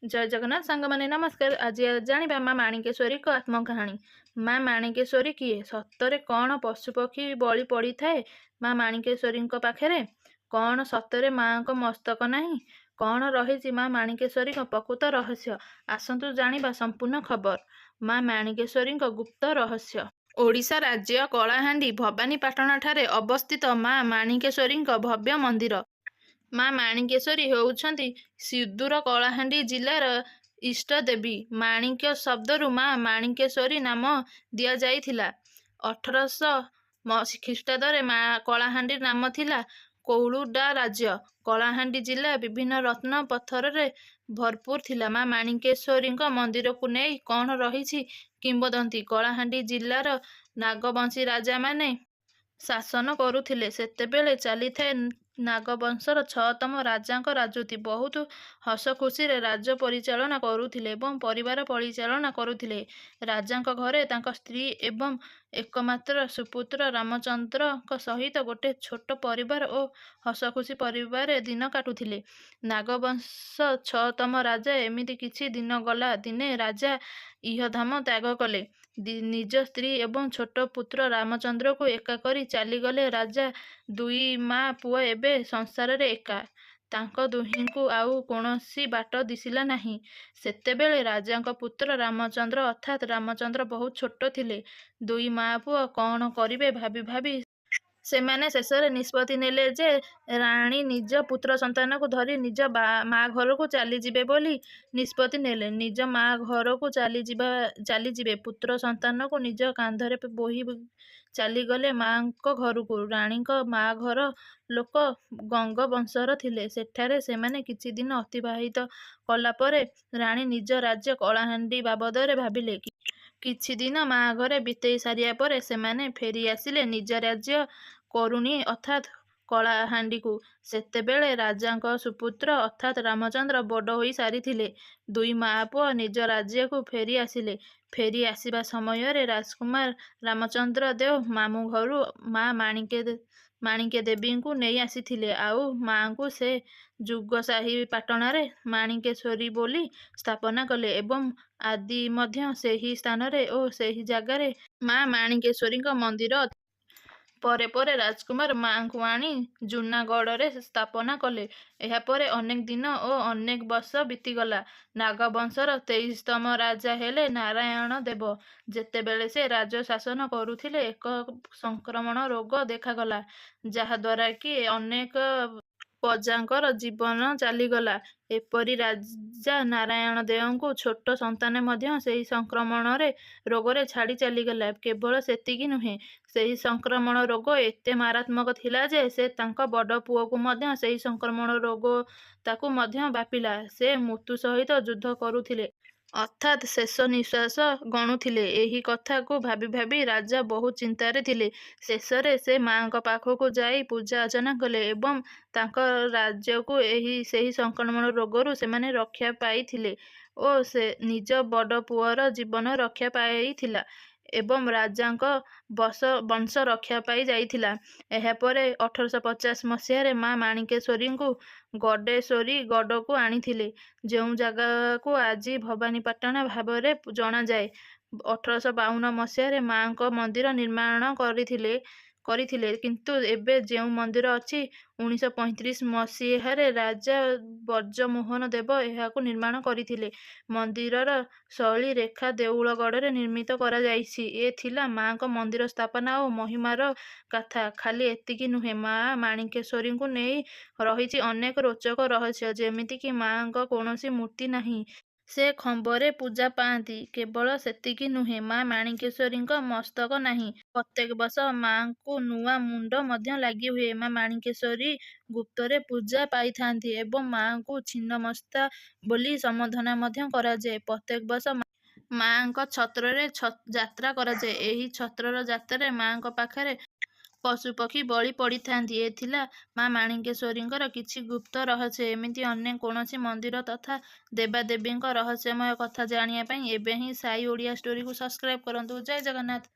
जय जगन्नाथ सांग माने नमस्कार। आज जानिबा माँ माणिकेश्वरी को आत्मकाहानी। माँ माणिकेश्वरी किए? सतरे कौन पशुपक्षी बलि पड़ी थाए माँ माणिकेश्वरी पाखरे? कौन सतरे माँ को मस्तक नहीं? कौन रही माँ माणिकेश्वरी प्रकृत रहस्य? आसतु जानिबा संपूर्ण खबर माँ माणिकेश्वरी गुप्त रहस्य। ओडिशा राज्य कलाहांडी भवानीपाटना ठारे अवस्थित माँ माणिकेश्वरी भव्य मंदिर। माँ माणिकेश्वरी ହେଉଛନ୍ତି ସୁଦୂର କଳାହାଣ୍ଡି ଜିଲ୍ଲାର ଇଷ୍ଟ ଦେବୀ। ମାଣିକ୍ୟ ଶବ୍ଦରୁ ମାଁ ମାଣିକେଶ୍ୱରୀ ନାମ ଦିଆଯାଇଥିଲା। 1800 ଖ୍ରୀଷ୍ଟାବ୍ଦରେ କଳାହାଣ୍ଡି ନାମ ଥିଲା କୌଳୁଡ଼ା ରାଜ୍ୟ। କଳାହାଣ୍ଡି ଜିଲ୍ଲା ବିଭିନ୍ନ ରତ୍ନ ପଥରରେ ଭରପୁର ଥିଲା। ମାଁ ମାଣିକେଶ୍ୱରୀଙ୍କ ମନ୍ଦିରକୁ ନେଇ କ'ଣ ରହିଛି କିମ୍ବଦନ୍ତୀ? କଳାହାଣ୍ଡି ଜିଲ୍ଲାର ନାଗବଂଶୀ ରାଜାମାନେ ଶାସନ କରୁଥିଲେ। ସେତେବେଳେ ଚାଲିଥାଏ ନାଗବଂଶର 6ତମ ରାଜାଙ୍କ ରାଜୁତି। ବହୁତ ହସ ଖୁସିରେ ରାଜ୍ୟ ପରିଚାଳନା କରୁଥିଲେ ଏବଂ ପରିବାର ପରିଚାଳନା କରୁଥିଲେ। ରାଜାଙ୍କ ଘରେ ତାଙ୍କ ସ୍ତ୍ରୀ ଏବଂ ଏକମାତ୍ର ସୁପୁତ୍ର ରାମଚନ୍ଦ୍ରଙ୍କ ସହିତ ଗୋଟେ ଛୋଟ ପରିବାର ଓ ହସଖୁସି ପରିବାରରେ ଦିନ କାଟୁଥିଲେ। ନାଗବଂଶ 6ତମ ରାଜା ଏମିତି କିଛି ଦିନ ଗଲା। ଦିନେ ରାଜା ଇହଧାମ ତ୍ୟାଗ କଲେ। ନିଜ ସ୍ତ୍ରୀ ଏବଂ ଛୋଟ ପୁତ୍ର ରାମଚନ୍ଦ୍ରକୁ ଏକା କରି ଚାଲିଗଲେ। ରାଜା ଦୁଇ ମାଆ ପୁଅ ଏବେ ସଂସାରରେ ଏକା। ତାଙ୍କ ଦୁହିଁଙ୍କୁ ଆଉ କୌଣସି ବାଟ ଦିଶିଲା ନାହିଁ। ସେତେବେଳେ ରାଜାଙ୍କ ପୁତ୍ର ରାମଚନ୍ଦ୍ର ଅର୍ଥାତ୍ ରାମଚନ୍ଦ୍ର ବହୁତ ଛୋଟ ଥିଲେ। ଦୁଇ ମାଆ ପୁଅ କ'ଣ କରିବେ ଭାବି ଭାବି ସେମାନେ ଶେଷରେ ନିଷ୍ପତ୍ତି ନେଲେ ଯେ ରାଣୀ ନିଜ ପୁତ୍ର ସନ୍ତାନକୁ ଧରି ନିଜ ମା ଘରକୁ ଚାଲିଯିବେ ବୋଲି ନିଷ୍ପତ୍ତି ନେଲେ। ନିଜ ମା ଘରକୁ ଚାଲିଯିବେ। ପୁତ୍ର ସନ୍ତାନକୁ ନିଜ କାନ୍ଧରେ ବୋହି ଚାଲିଗଲେ ମାଙ୍କ ଘରକୁ। ରାଣୀଙ୍କ ମା ଘର ଲୋକ ଗଙ୍ଗ ବଂଶର ଥିଲେ। ସେଠାରେ ସେମାନେ କିଛି ଦିନ ଅତିବାହିତ କଲା ପରେ ରାଣୀ ନିଜ ରାଜ୍ୟ କଳାହାଣ୍ଡି ବାବଦରେ ଭାବିଲେ। କିଛି ଦିନ ମା ଘରେ ବିତେଇ ସାରିବା ପରେ ସେମାନେ ଫେରି ଆସିଲେ ନିଜ ରାଜ୍ୟ କରୁଣୀ ଅର୍ଥାତ୍ କଳାହାଣ୍ଡିକୁ। ସେତେବେଳେ ରାଜାଙ୍କ ସୁପୁତ୍ର ଅର୍ଥାତ୍ ରାମଚନ୍ଦ୍ର ବଡ଼ ହୋଇ ସାରିଥିଲେ। ଦୁଇ ମାଆ ପୁଅ ନିଜ ରାଜ୍ୟକୁ ଫେରି ଆସିଲେ। ଫେରି ଆସିବା ସମୟରେ ରାଜକୁମାର ରାମଚନ୍ଦ୍ର ଦେଓ ମାମୁଁ ଘରୁ ମାଁ ମାଣିକେ ଦେବୀଙ୍କୁ ନେଇ ଆସିଥିଲେ। ଆଉ ମାଙ୍କୁ ସେ ଯୁଗସାହି ପାଟଣାରେ ମାଣିକେଶ୍ୱରୀ ବୋଲି ସ୍ଥାପନା କଲେ ଏବଂ ଆଦି ମଧ୍ୟ ସେହି ସ୍ଥାନରେ ଓ ସେହି ଜାଗାରେ ମାଁ ମାଣିକେଶ୍ୱରୀଙ୍କ ମନ୍ଦିର ଅଛି। ପରେ ପରେ ରାଜକୁମାର ମାଙ୍କୁ ଆଣି ଜୁନାଗଡ଼ରେ ସ୍ଥାପନା କଲେ। ଏହାପରେ ଅନେକ ଦିନ ଓ ଅନେକ ବର୍ଷ ବିତିଗଲା। ନାଗବଂଶର 23ତମ ରାଜା ହେଲେ ନାରାୟଣ ଦେବ। ଯେତେବେଳେ ସେ ରାଜ୍ୟ ଶାସନ କରୁଥିଲେ ଏକ ସଂକ୍ରମଣ ରୋଗ ଦେଖାଗଲା, ଯାହାଦ୍ୱାରା କି ଅନେକ ପ୍ରଜାଙ୍କର ଜୀବନ ଚାଲିଗଲା। ଏପରି ରାଜା ନାରାୟଣ ଦେଓଙ୍କୁ ଛୋଟ ସନ୍ତାନ ମଧ୍ୟ ସେହି ସଂକ୍ରମଣରେ ରୋଗରେ ଛାଡ଼ି ଚାଲିଗଲା। କେବଳ ସେତିକି ନୁହେଁ, ସେହି ସଂକ୍ରମଣ ରୋଗ ଏତେ ମାରାତ୍ମକ ଥିଲା ଯେ ସେ ତାଙ୍କ ବଡ଼ ପୁଅକୁ ମଧ୍ୟ ସେହି ସଂକ୍ରମଣ ରୋଗ ତାକୁ ମଧ୍ୟ ବ୍ୟାପିଲା। ସେ ମୃତ୍ୟୁ ସହିତ ଯୁଦ୍ଧ କରୁଥିଲେ। ଅର୍ଥାତ୍ ଶେଷ ନିଶ୍ୱାସ ଗଣୁଥିଲେ। ଏହି କଥାକୁ ଭାବି ଭାବି ରାଜା ବହୁତ ଚିନ୍ତାରେ ଥିଲେ। ଶେଷରେ ସେ ମାଙ୍କ ପାଖକୁ ଯାଇ ପୂଜା ଅର୍ଚ୍ଚନା କଲେ ଏବଂ ତାଙ୍କ ରାଜ୍ୟକୁ ସେହି ସଂକ୍ରମଣ ରୋଗରୁ ସେମାନେ ରକ୍ଷା ପାଇଥିଲେ ଓ ନିଜ ବଡ଼ ପୁଅର ଜୀବନ ରକ୍ଷା ପାଇଥିଲା ଏବଂ ରାଜାଙ୍କ ବଂଶ ରକ୍ଷା ପାଇ ଯାଇଥିଲା। ଏହାପରେ 1850 ମସିହାରେ ମାଁ ମାଣିକେଶ୍ୱରୀଙ୍କୁ ଗଡ଼େଶ୍ୱରୀ ଗଡ଼କୁ ଆଣିଥିଲେ, ଯେଉଁ ଜାଗାକୁ ଆଜି ଭବାନୀପାଟଣା ଭାବରେ ଜଣାଯାଏ। 1852 ମସିହାରେ ମାଙ୍କ ମନ୍ଦିର ନିର୍ମାଣ କରିଥିଲେ କିନ୍ତୁ ଏବେ ଯେଉଁ ମନ୍ଦିର ଅଛି 1935 ମସିହାରେ ରାଜା ବ୍ରଜମୋହନ ଦେବ ଏହାକୁ ନିର୍ମାଣ କରିଥିଲେ। ମନ୍ଦିରର ଶୈଳୀ ରେଖା ଦେଉଳଗଡ଼ରେ ନିର୍ମିତ କରାଯାଇଛି। ଏ ଥିଲା ମାଙ୍କ ମନ୍ଦିର ସ୍ଥାପନା ଓ ମହିମାର ଗାଥା। ଖାଲି ଏତିକି ନୁହେଁ, ମାଁ ମାଣିକେଶ୍ୱରୀଙ୍କୁ ନେଇ ରହିଛି ଅନେକ ରୋଚକ ରହସ୍ୟ। ଯେମିତିକି ମାଙ୍କ କୌଣସି ମୂର୍ତ୍ତି ନାହିଁ। ସେ ଖମ୍ବରେ ପୂଜା ପାଆନ୍ତି। କେବଳ ସେତିକି ନୁହେଁ, ମାଁ ମାଣିକେଶ୍ୱରୀଙ୍କ ମସ୍ତକ ନାହିଁ। ପ୍ରତ୍ୟେକ ବର୍ଷ ମାଙ୍କୁ ନୂଆ ମୁଣ୍ଡ ମଧ୍ୟ ଲାଗି ହୁଏ। ମାଁ ମାଣିକେଶ୍ୱରୀ ଗୁପ୍ତରେ ପୂଜା ପାଇଥାନ୍ତି ଏବଂ ମାଙ୍କୁ ଛିନ୍ନମସ୍ତା ବୋଲି ସମ୍ବୋଧନ ମଧ୍ୟ କରାଯାଏ। ପ୍ରତ୍ୟେକ ବର୍ଷ ମାଙ୍କ ଛତ୍ରରେ ଯାତ୍ରା କରାଯାଏ। ଏହି ଛତ୍ରର ଯାତ୍ରାରେ ମାଙ୍କ ପାଖରେ ପଶୁପକ୍ଷୀ ବଳି ପଡ଼ିଥାନ୍ତି। ଏ ଥିଲା ମାଁ ମାଣିକେଶ୍ୱରୀଙ୍କର କିଛି ଗୁପ୍ତ ରହସ୍ୟ। ଏମିତି ଅନ୍ୟ କୌଣସି ମନ୍ଦିର ତଥା ଦେବାଦେବୀଙ୍କ ରହସ୍ୟମୟ କଥା ଜାଣିବା ପାଇଁ ଏବେ ହିଁ ସାଇ ଓଡ଼ିଆ ଷ୍ଟୋରିକୁ ସବସ୍କ୍ରାଇବ୍ କରନ୍ତୁ। ଜୟ ଜଗନ୍ନାଥ।